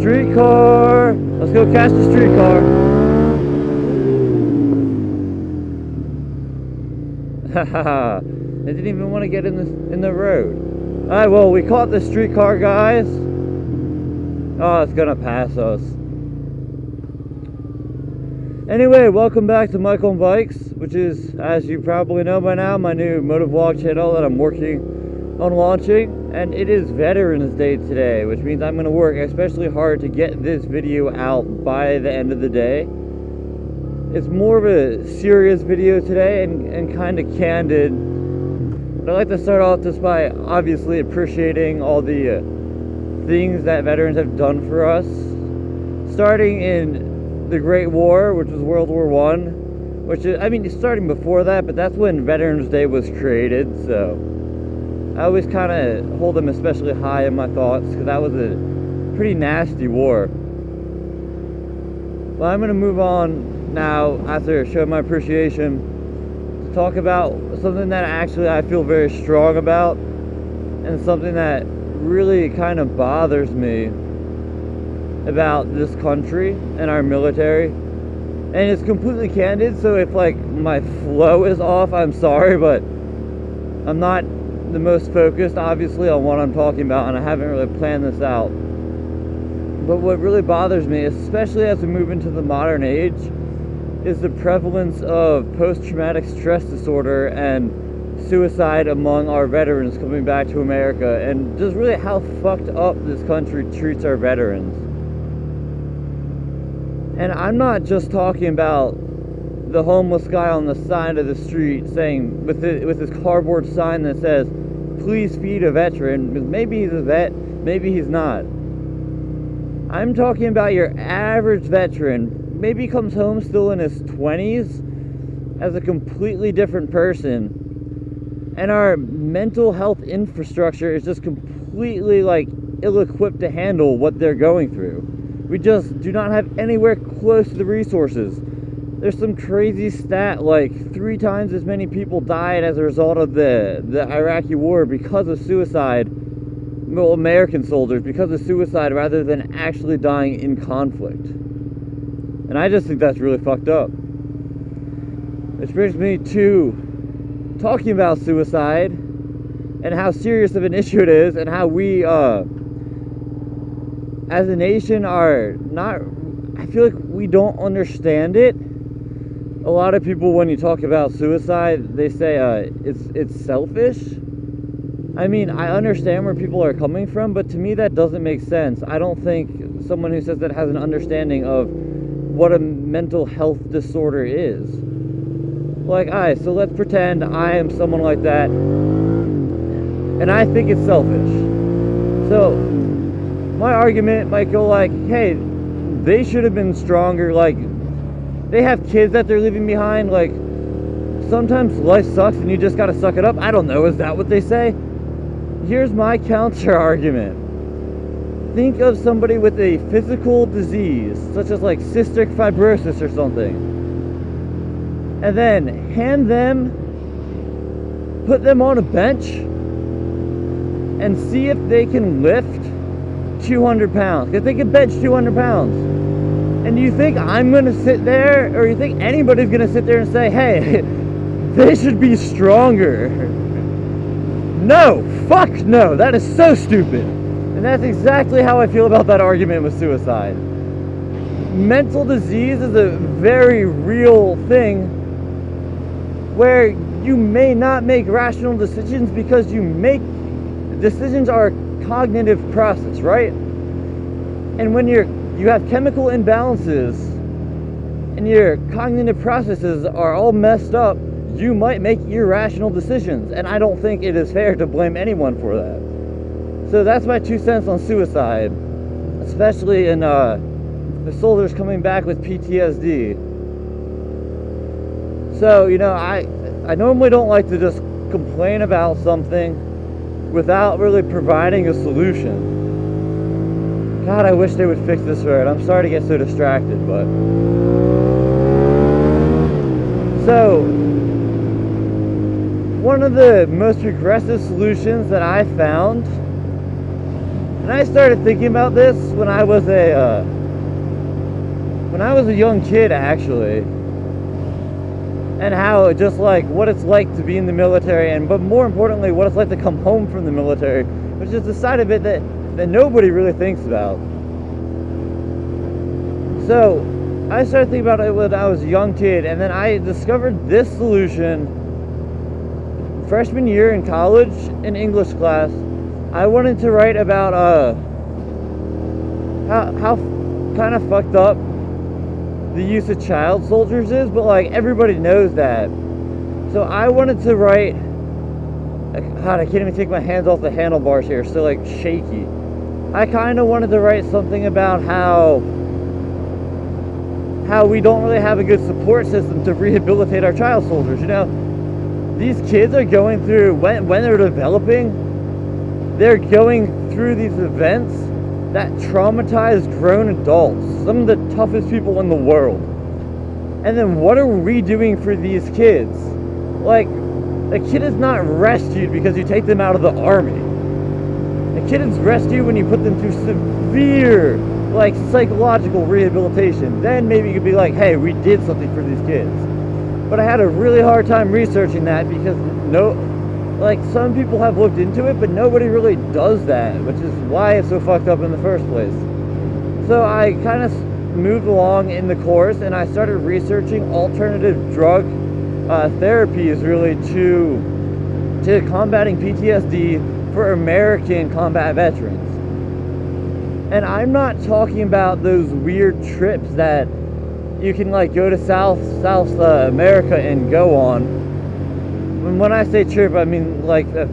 streetcar. Let's go catch the streetcar. Haha. They didn't even want to get in the road. Alright, well, we caught the streetcar, guys. Oh, it's gonna pass us. Anyway, welcome back to Mike on Bikes, which is, as you probably know by now, my new motovlog channel that I'm working on launching. And it is Veterans Day today, which means I'm going to work especially hard to get this video out by the end of the day. It's more of a serious video today and kind of candid. But I'd like to start off just by obviously appreciating all the things that veterans have done for us. Starting in the Great War, which was World War I, which is, I mean, starting before that, but that's when Veterans Day was created, so I always kind of hold them especially high in my thoughts, because that was a pretty nasty war. Well, I'm going to move on now, after showing my appreciation, to talk about something that actually I feel very strong about, and something that really kind of bothers me about this country and our military. And it's completely candid, so if like my flow is off, I'm sorry, but I'm not the most focused obviously on what I'm talking about, and I haven't really planned this out. But what really bothers me, especially as we move into the modern age, is the prevalence of post-traumatic stress disorder and suicide among our veterans coming back to America, and just really how fucked up this country treats our veterans. And I'm not just talking about the homeless guy on the side of the street saying, with his cardboard sign that says, "Please feed a veteran," because maybe he's a vet, maybe he's not. I'm talking about your average veteran, maybe comes home still in his 20s as a completely different person, and our mental health infrastructure is just completely like ill-equipped to handle what they're going through. We just do not have anywhere close to the resources. There's some crazy stat like 3 times as many people died as a result of the Iraqi war because of suicide, well, American soldiers, because of suicide rather than actually dying in conflict. And I just think that's really fucked up. Which brings me to talking about suicide and how serious of an issue it is, and how we as a nation are not, I feel like we don't understand it. A lot of people, when you talk about suicide, they say it's selfish. I mean, I understand where people are coming from, but to me that doesn't make sense. I don't think someone who says that has an understanding of what a mental health disorder is. Like, alright, so let's pretend I am someone like that, and I think it's selfish. So my argument might go like, hey, they should have been stronger. Like, they have kids that they're leaving behind. Like, sometimes life sucks and you just gotta suck it up. I don't know, is that what they say? Here's my counter argument. Think of somebody with a physical disease, such as like cystic fibrosis or something, and then put them on a bench and see if they can lift 200 pounds. If they can bench 200 pounds. And do you think I'm going to sit there, or you think anybody's going to sit there and say, hey, they should be stronger? No, fuck no, that is so stupid. And that's exactly how I feel about that argument with suicide. Mental disease is a very real thing where you may not make rational decisions because decisions are a cognitive process, right? And when you have chemical imbalances and your cognitive processes are all messed up, you might make irrational decisions, and I don't think it is fair to blame anyone for that. So that's my 2 cents on suicide, especially in the soldiers coming back with PTSD. So, you know, I normally don't like to just complain about something without really providing a solution. God, I wish they would fix this road. I'm sorry to get so distracted, but... So, one of the most progressive solutions that I found, and And I started thinking about this when I was a young kid, actually, and how just like what it's like to be in the military, but more importantly, what it's like to come home from the military, which is the side of it that nobody really thinks about. So I started thinking about it when I was a young kid, and then I discovered this solution freshman year in college in English class. I wanted to write about how kind of fucked up the use of child soldiers is, but like everybody knows that. So I wanted to write, God, I can't even take my hands off the handlebars here, still like shaky. I kind of wanted to write something about how we don't really have a good support system to rehabilitate our child soldiers. You know, these kids are going through, when they're developing, they're going through these events that traumatize grown adults, some of the toughest people in the world. And then what are we doing for these kids? Like, a kid is not rescued because you take them out of the army. A kid is rescued when you put them through severe, like, psychological rehabilitation. Then maybe you could be like, hey, we did something for these kids. But I had a really hard time researching that because some people have looked into it, but nobody really does that, which is why it's so fucked up in the first place. So I kind of moved along in the course, and I started researching alternative drug therapies, really, to combating PTSD for American combat veterans. And I'm not talking about those weird trips that you can like go to South America and go on. And when I say trip, I mean like a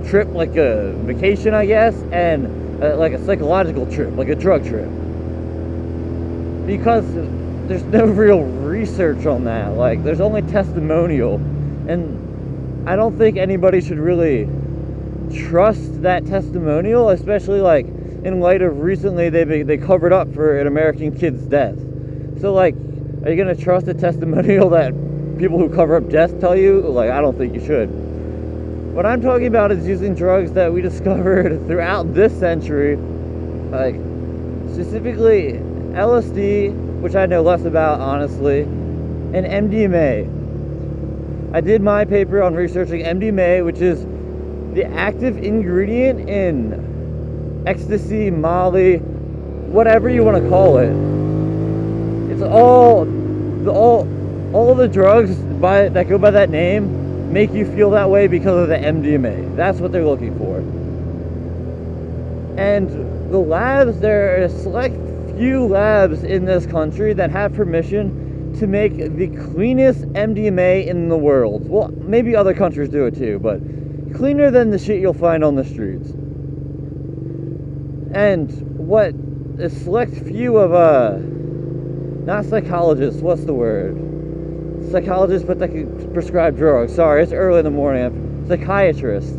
trip, like a vacation, I guess, and like a psychological trip, like a drug trip. Because there's no real research on that. Like, there's only testimonial, and I don't think anybody should really trust that testimonial, especially like in light of recently they covered up for an American kid's death. So like, are you gonna trust a testimonial that people who cover up deaths tell you? Like, I don't think you should. What I'm talking about is using drugs that we discovered throughout this century, like specifically LSD, which I know less about, honestly, and MDMA. I did my paper on researching MDMA, which is the active ingredient in ecstasy, Molly, whatever you want to call it. It's all the drugs that go by that name make you feel that way because of the MDMA. That's what they're looking for. And the labs, there are a select few labs in this country that have permission to make the cleanest MDMA in the world. Well, maybe other countries do it too, but cleaner than the shit you'll find on the streets. And what a select few of not psychologists, what's the word? Psychologists, but they can prescribe drugs. Sorry, it's early in the morning. Psychiatrists.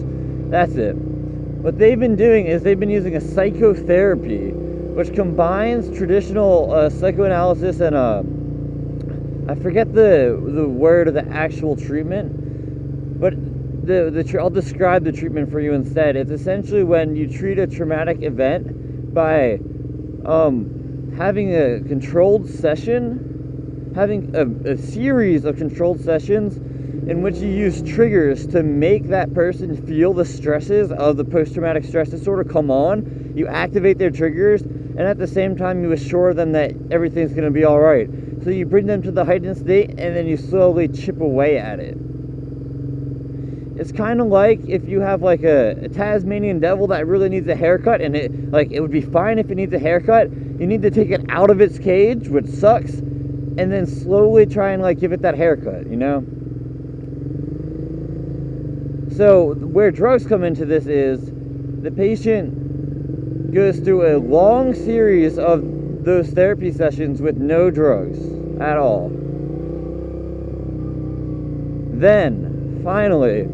That's it. What they've been doing is they've been using a psychotherapy, which combines traditional psychoanalysis and I forget the word of the actual treatment, but I'll describe the treatment for you instead. It's essentially when you treat a traumatic event by having a controlled session, having a series of controlled sessions in which you use triggers to make that person feel the stresses of the post-traumatic stress disorder come on. You activate their triggers, and at the same time you assure them that everything's going to be all right. So you bring them to the heightened state, and then you slowly chip away at it. It's kind of like if you have like a Tasmanian devil that really needs a haircut, and it would be fine if it needs a haircut. You need to take it out of its cage, which sucks, and then slowly try and like give it that haircut, you know? So where drugs come into this is the patient goes through a long series of those therapy sessions with no drugs at all. Then, finally,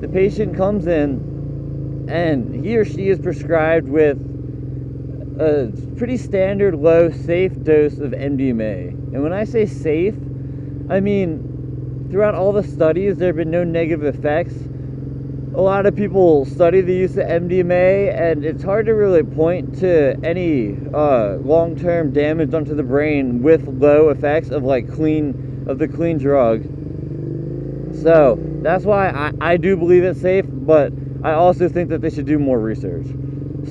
the patient comes in and he or she is prescribed with a pretty standard low safe dose of MDMA. And when I say safe, I mean throughout all the studies there have been no negative effects. a lot of people study the use of MDMA, and it's hard to really point to any long-term damage onto the brain with low effects of the clean drug. So that's why I do believe it's safe, but I also think that they should do more research.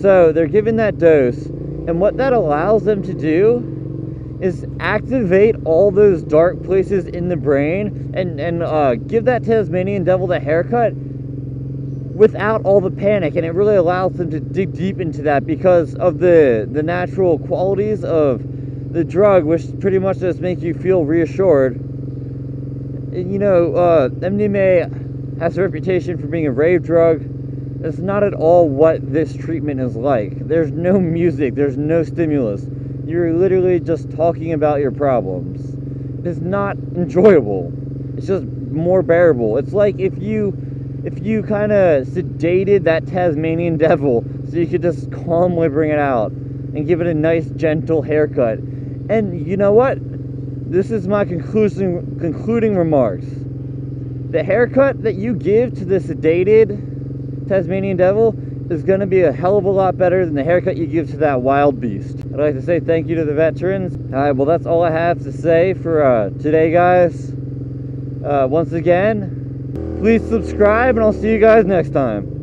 So they're given that dose, and what that allows them to do is activate all those dark places in the brain and give that Tasmanian devil the haircut without all the panic. And it really allows them to dig deep into that because of the natural qualities of the drug, which pretty much just make you feel reassured. You know, MDMA has a reputation for being a rave drug. It's not at all what this treatment is like. There's no music, there's no stimulus. You're literally just talking about your problems. It's not enjoyable. It's just more bearable. It's like if you kind of sedated that Tasmanian devil so you could just calmly bring it out and give it a nice gentle haircut. And you know what? This is my concluding remarks. The haircut that you give to the sedated Tasmanian devil is going to be a hell of a lot better than the haircut you give to that wild beast. I'd like to say thank you to the veterans. Alright, well, that's all I have to say for today, guys. Once again, please subscribe, and I'll see you guys next time.